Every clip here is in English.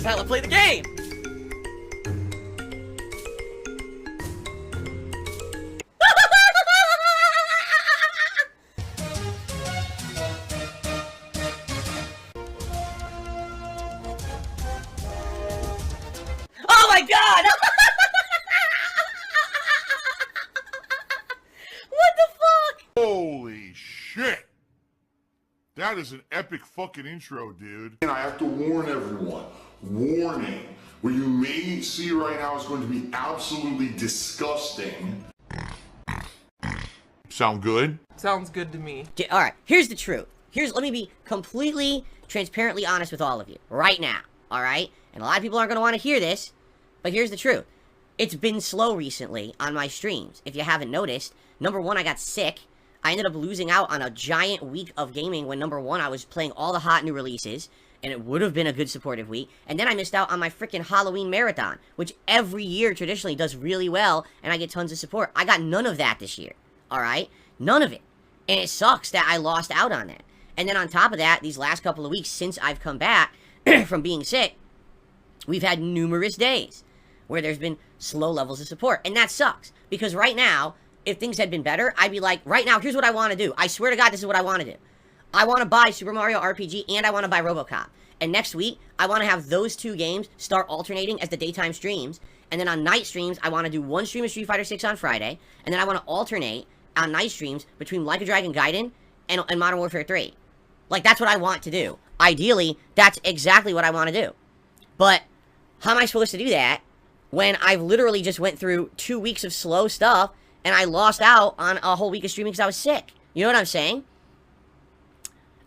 how I play the game! Oh my god! What the fuck? Holy shit! That is an epic fucking intro, dude. And I have to warn everyone. Warning. What you may see right now is going to be absolutely disgusting. Sound good? Sounds good to me. Alright, here's the truth. Let me be completely, transparently honest with all of you. Right now. Alright? And a lot of people aren't going to want to hear this. But here's the truth. It's been slow recently on my streams. If you haven't noticed, number one, I got sick. I ended up losing out on a giant week of gaming when, number one, I was playing all the hot new releases, and it would have been a good supportive week. And then I missed out on my freaking Halloween marathon, which every year traditionally does really well, and I get tons of support. I got none of that this year, alright? None of it. And it sucks that I lost out on that. And then on top of that, these last couple of weeks since I've come back from being sick, we've had numerous days where there's been slow levels of support. And that sucks. Because right now, if things had been better, I'd be like, right now, here's what I want to do. I swear to God, this is what I want to do. I want to buy Super Mario RPG and I want to buy RoboCop. And next week, I want to have those two games start alternating as the daytime streams. And then on night streams, I want to do one stream of Street Fighter 6 on Friday. And then I want to alternate on night streams between Like a Dragon Gaiden and Modern Warfare 3. Like, that's what I want to do. Ideally, that's exactly what I want to do. But how am I supposed to do that when I've literally just went through 2 weeks of slow stuff and I lost out on a whole week of streaming because I was sick? You know what I'm saying?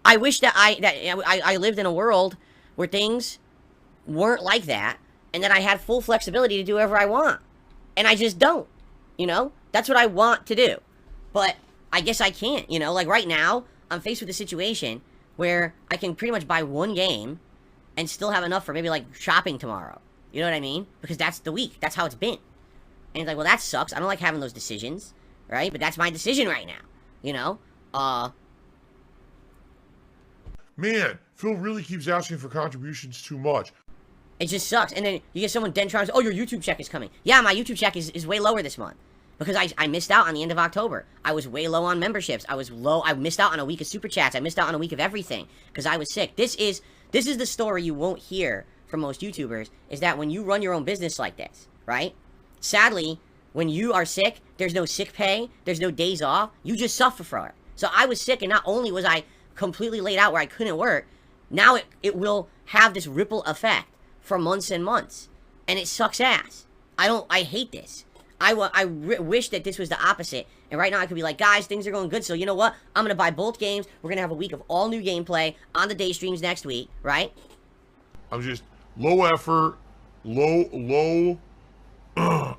I wish that I lived in a world where things weren't like that and that I had full flexibility to do whatever I want. And I just don't, you know? That's what I want to do. But I guess I can't, you know? Like right now, I'm faced with a situation where I can pretty much buy one game and still have enough for maybe like shopping tomorrow. You know what I mean? Because that's the week. That's how it's been. And it's like, well, that sucks. I don't like having those decisions, right? But that's my decision right now, you know? Man, Phil really keeps asking for contributions too much. It just sucks. And then you get someone Dentron, oh, your YouTube check is coming. Yeah, my YouTube check is way lower this month. Because I missed out on the end of October. I was way low on memberships. I missed out on a week of super chats. I missed out on a week of everything. Because I was sick. This is the story you won't hear from most YouTubers, is that when you run your own business like this, right? Sadly, when you are sick, there's no sick pay, there's no days off, you just suffer from it. So I was sick, and not only was I completely laid out where I couldn't work, now it will have this ripple effect for months and months. And it sucks ass. I hate this. I wish that this was the opposite. And right now I could be like, guys, things are going good, so you know what? I'm going to buy both games. We're going to have a week of all new gameplay on the day streams next week, right? I'm just low effort, low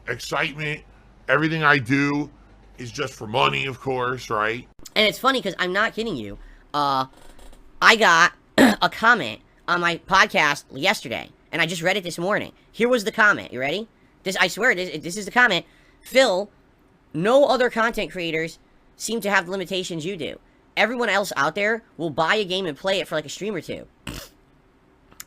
excitement. Everything I do is just for money, of course, right? And it's funny because I'm not kidding you. I got a comment on my podcast yesterday, and I just read it this morning. Here was the comment. You ready? I swear, this is the comment. Phil, no other content creators seem to have the limitations you do. Everyone else out there will buy a game and play it for like a stream or two.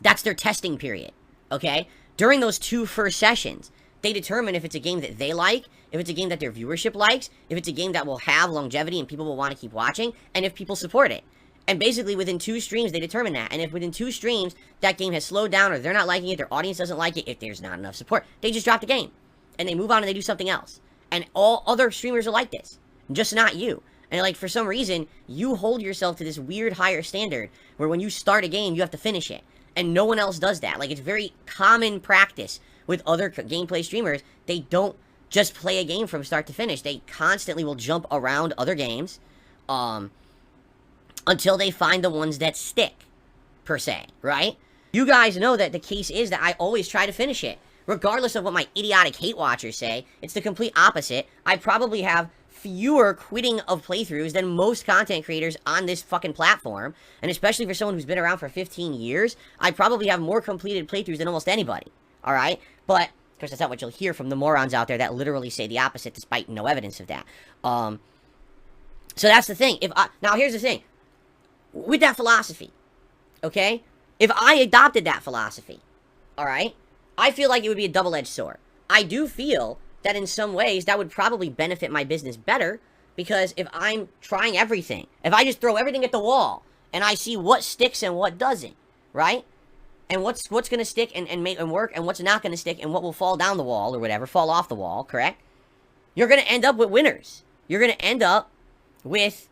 That's their testing period, okay? During those 2 first sessions, they determine if it's a game that they like, if it's a game that their viewership likes, if it's a game that will have longevity and people will want to keep watching, and if people support it. And basically, within 2 streams, they determine that. And if within 2 streams, that game has slowed down, or they're not liking it, their audience doesn't like it, if there's not enough support, they just drop the game. And they move on and they do something else. And all other streamers are like this. Just not you. And like, for some reason, you hold yourself to this weird higher standard, where when you start a game, you have to finish it. And no one else does that. Like, it's very common practice with other gameplay streamers. They don't just play a game from start to finish. They constantly will jump around other games, until they find the ones that stick, per se, right? You guys know that the case is that I always try to finish it. Regardless of what my idiotic hate watchers say, it's the complete opposite. I probably have fewer quitting of playthroughs than most content creators on this fucking platform. And especially for someone who's been around for 15 years, I probably have more completed playthroughs than almost anybody, alright? But, of course, that's not what you'll hear from the morons out there that literally say the opposite despite no evidence of that. So that's the thing. Now, here's the thing. With that philosophy, okay? If I adopted that philosophy, alright? I feel like it would be a double-edged sword. I do feel that in some ways that would probably benefit my business better, because if I'm trying everything, if I just throw everything at the wall and I see what sticks and what doesn't, right? And what's going to stick and make and work, and what's not going to stick, and what will fall down the wall or whatever, fall off the wall, correct? You're going to end up with winners. You're going to end up with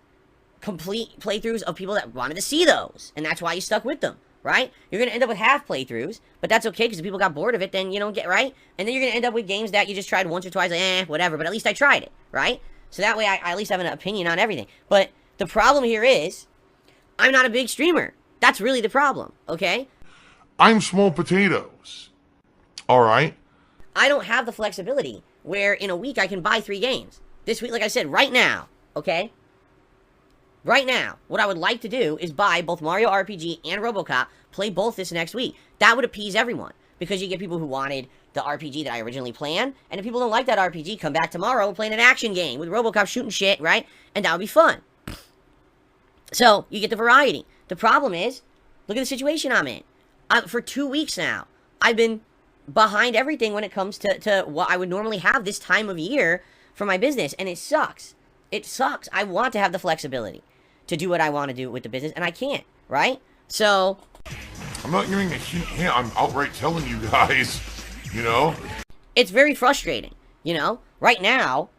complete playthroughs of people that wanted to see those, and that's why you stuck with them, right? You're going to end up with half playthroughs, but that's okay, because if people got bored of it, then you don't get, right? And then you're going to end up with games that you just tried once or twice, like, whatever, but at least I tried it, right? So that way I at least have an opinion on everything. But the problem here is, I'm not a big streamer. That's really the problem, okay? I'm small potatoes. Alright? I don't have the flexibility where in a week I can buy 3 games. This week, like I said, right now, okay? Right now, what I would like to do is buy both Mario RPG and RoboCop, play both this next week. That would appease everyone, because you get people who wanted the RPG that I originally planned, and if people don't like that RPG, come back tomorrow and play an action game with RoboCop shooting shit, right? And that would be fun. So, you get the variety. The problem is, look at the situation I'm in. For 2 weeks now, I've been behind everything when it comes to what I would normally have this time of year for my business, and it sucks. It sucks. I want to have the flexibility to do what I want to do with the business, and I can't, right? So, I'm not giving a hint, I'm outright telling you guys, you know? It's very frustrating, you know? Right now,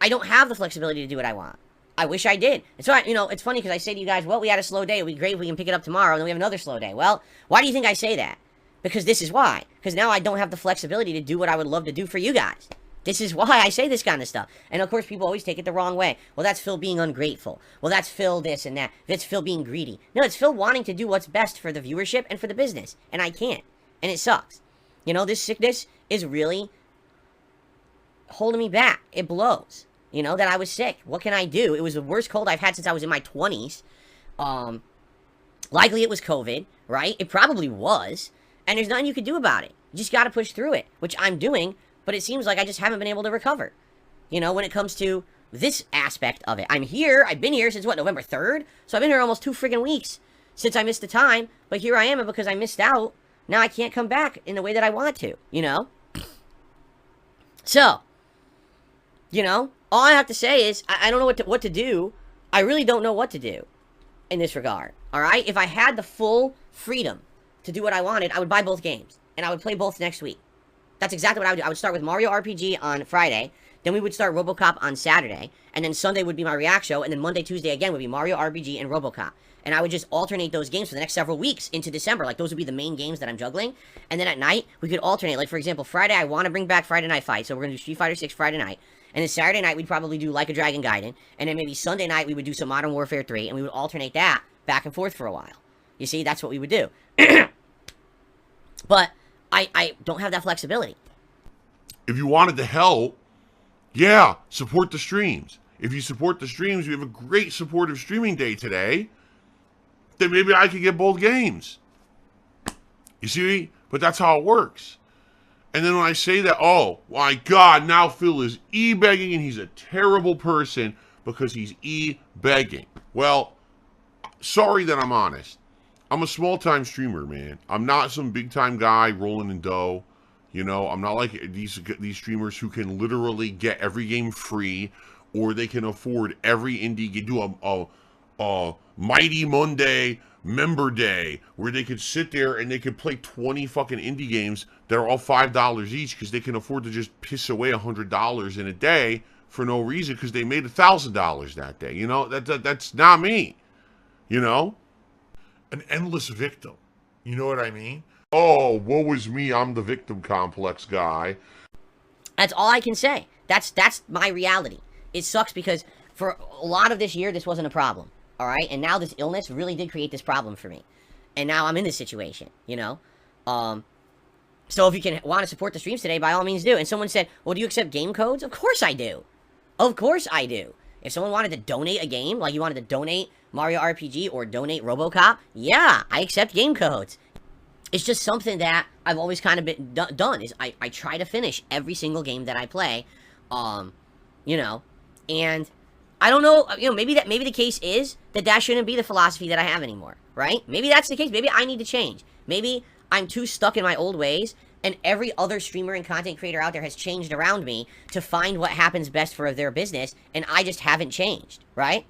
I don't have the flexibility to do what I want. I wish I did. And so, you know, it's funny because I say to you guys, well, we had a slow day. It would be great if we can pick it up tomorrow, and then we have another slow day. Well, why do you think I say that? Because this is why. Because now I don't have the flexibility to do what I would love to do for you guys. This is why I say this kind of stuff. And of course, people always take it the wrong way. Well, that's Phil being ungrateful. Well, that's Phil this and that. That's Phil being greedy. No, it's Phil wanting to do what's best for the viewership and for the business. And I can't. And it sucks. You know, this sickness is really holding me back. It blows. You know, that I was sick. What can I do? It was the worst cold I've had since I was in my 20s. Likely it was COVID, right? It probably was. And there's nothing you can do about it. You just got to push through it, which I'm doing. But it seems like I just haven't been able to recover. You know, when it comes to this aspect of it. I'm here. I've been here since, what, November 3rd? So I've been here almost 2 friggin' weeks since I missed the time. But here I am, and because I missed out, now I can't come back in the way that I want to, you know? So, you know, all I have to say is, I don't know what to do. I really don't know what to do in this regard, alright? If I had the full freedom to do what I wanted, I would buy both games. And I would play both next week. That's exactly what I would do. I would start with Mario RPG on Friday, then we would start RoboCop on Saturday, and then Sunday would be my React show, and then Monday, Tuesday again would be Mario RPG and RoboCop. And I would just alternate those games for the next several weeks into December. Like, those would be the main games that I'm juggling. And then at night, we could alternate. Like, for example, Friday, I want to bring back Friday Night Fight, so we're going to do Street Fighter 6 Friday night. And then Saturday night, we'd probably do Like a Dragon Gaiden. And then maybe Sunday night, we would do some Modern Warfare 3, and we would alternate that back and forth for a while. You see, that's what we would do. But I don't have that flexibility. If you wanted to help, yeah, support the streams. If you support the streams, we have a great supportive streaming day today, then maybe I could get both games. You see? But that's how it works. And then when I say that, oh, my God, now Phil is e-begging and he's a terrible person because he's e-begging. Well, sorry that I'm honest. I'm a small-time streamer, man. I'm not some big-time guy rolling in dough. You know, I'm not like these streamers who can literally get every game free, or they can afford every indie game, do a Mighty Monday member day where they could sit there and they could play 20 fucking indie games that are all $5 each because they can afford to just piss away $100 in a day for no reason because they made $1,000 that day. You know, that's not me. You know, an endless victim. You know what I mean? Oh, woe is me, I'm the victim complex guy. That's all I can say. That's my reality. It sucks because for a lot of this year, this wasn't a problem. All right? And now this illness really did create this problem for me. And now I'm in this situation, you know? So if you want to support the streams today, by all means do. And someone said, well, do you accept game codes? Of course I do. Of course I do. If someone wanted to donate a game, like you wanted to donate Mario RPG or donate RoboCop, yeah, I accept game codes. It's just something that I've always kind of been done, is I try to finish every single game that I play, you know, and I don't know, you know, maybe the case is that shouldn't be the philosophy that I have anymore, right? Maybe that's the case. Maybe I need to change. Maybe I'm too stuck in my old ways, and every other streamer and content creator out there has changed around me to find what happens best for their business, and I just haven't changed, right?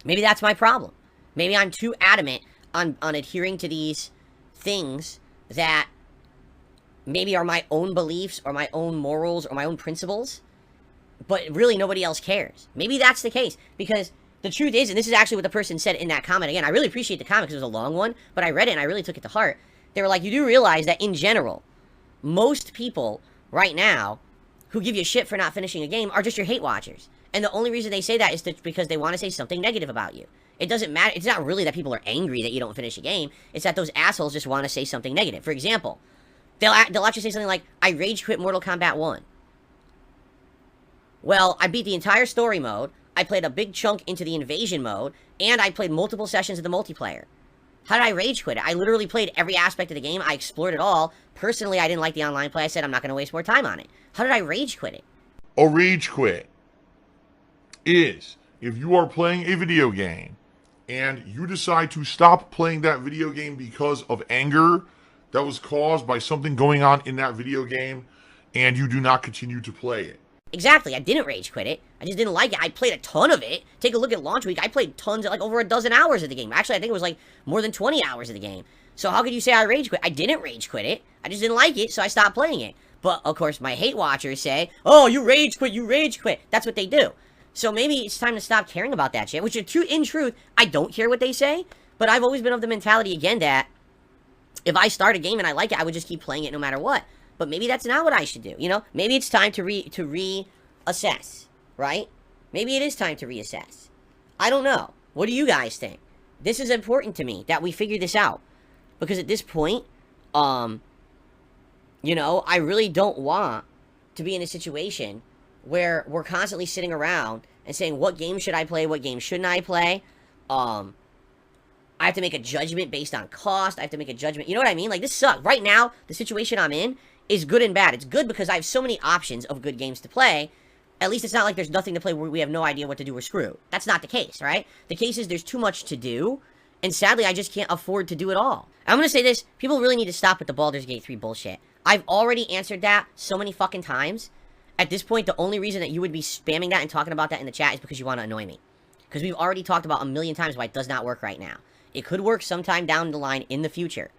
Maybe that's my problem. Maybe I'm too adamant on adhering to these things that maybe are my own beliefs or my own morals or my own principles, but really nobody else cares. Maybe that's the case, because the truth is, and this is actually what the person said in that comment, again, I really appreciate the comment because it was a long one, but I read it and I really took it to heart. They were like, you do realize that in general, most people right now who give you shit for not finishing a game are just your hate watchers. And the only reason they say that is because they want to say something negative about you. It doesn't matter. It's not really that people are angry that you don't finish a game. It's that those assholes just want to say something negative. For example, they'll actually say something like, I rage quit Mortal Kombat 1. Well, I beat the entire story mode, I played a big chunk into the invasion mode, and I played multiple sessions of the multiplayer. How did I rage quit it? I literally played every aspect of the game. I explored it all. Personally, I didn't like the online play. I said I'm not going to waste more time on it. How did I rage quit it? A rage quit is if you are playing a video game and you decide to stop playing that video game because of anger that was caused by something going on in that video game, and you do not continue to play it. Exactly. I didn't rage quit it. I just didn't like it. I played a ton of it. Take a look at launch week. I played tons, like over a dozen hours of the game. Actually, I think it was like more than 20 hours of the game. So how could you say I rage quit? I didn't rage quit it. I just didn't like it, so I stopped playing it. But, of course, my hate watchers say, oh, you rage quit, you rage quit. That's what they do. So maybe it's time to stop caring about that shit, which in truth, I don't care what they say, but I've always been of the mentality, again, that if I start a game and I like it, I would just keep playing it no matter what. But maybe that's not what I should do, you know? Maybe it's time to reassess, right? Maybe it is time to reassess. I don't know. What do you guys think? This is important to me, that we figure this out. Because at this point, you know, I really don't want to be in a situation where we're constantly sitting around and saying, what game should I play, what game shouldn't I play? I have to make a judgment based on cost. I have to make a judgment. You know what I mean? Like, this sucks. Right now, the situation I'm in is good and bad. It's good because I have so many options of good games to play. At least it's not like there's nothing to play where we have no idea what to do. We're screwed. That's not the case, right? The case is there's too much to do, and sadly, I just can't afford to do it all. I'm gonna say this. People really need to stop with the Baldur's Gate 3 bullshit. I've already answered that so many fucking times. At this point, the only reason that you would be spamming that and talking about that in the chat is because you want to annoy me. Because we've already talked about a million times why it does not work right now. It could work sometime down the line in the future.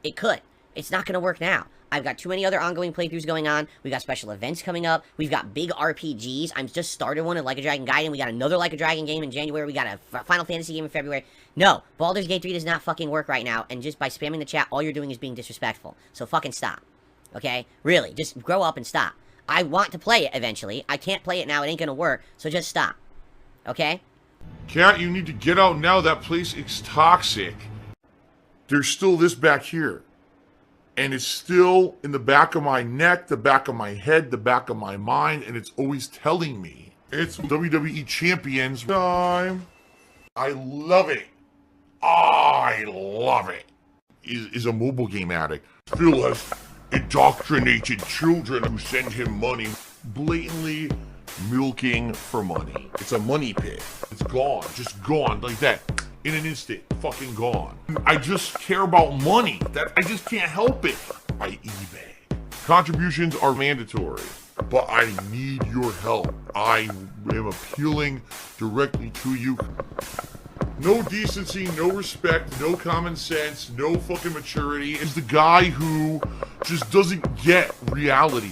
It could. It's not going to work now. I've got too many other ongoing playthroughs going on. We've got special events coming up. We've got big RPGs. I'm just started one at Like a Dragon Gaiden. We got another Like a Dragon game in January. We got a Final Fantasy game in February. No, Baldur's Gate 3 does not fucking work right now. And just by spamming the chat, all you're doing is being disrespectful. So fucking stop. Okay? Really, just grow up and stop. I want to play it eventually. I can't play it now. It ain't going to work. So just stop. Okay? Cat, you need to get out now. That place is toxic. There's still this back here. And it's still in the back of my neck, the back of my head, the back of my mind, and it's always telling me. It's WWE Champions time. I love it. I love it. Is a mobile game addict. Phil has indoctrinated children who send him money, blatantly milking for money. It's a money pit. It's gone, just gone like that. In an instant, fucking gone. I just care about money. That I just can't help it. I eBay. Contributions are mandatory, but I need your help. I am appealing directly to you. No decency, no respect, no common sense, no fucking maturity. Is the guy who just doesn't get reality.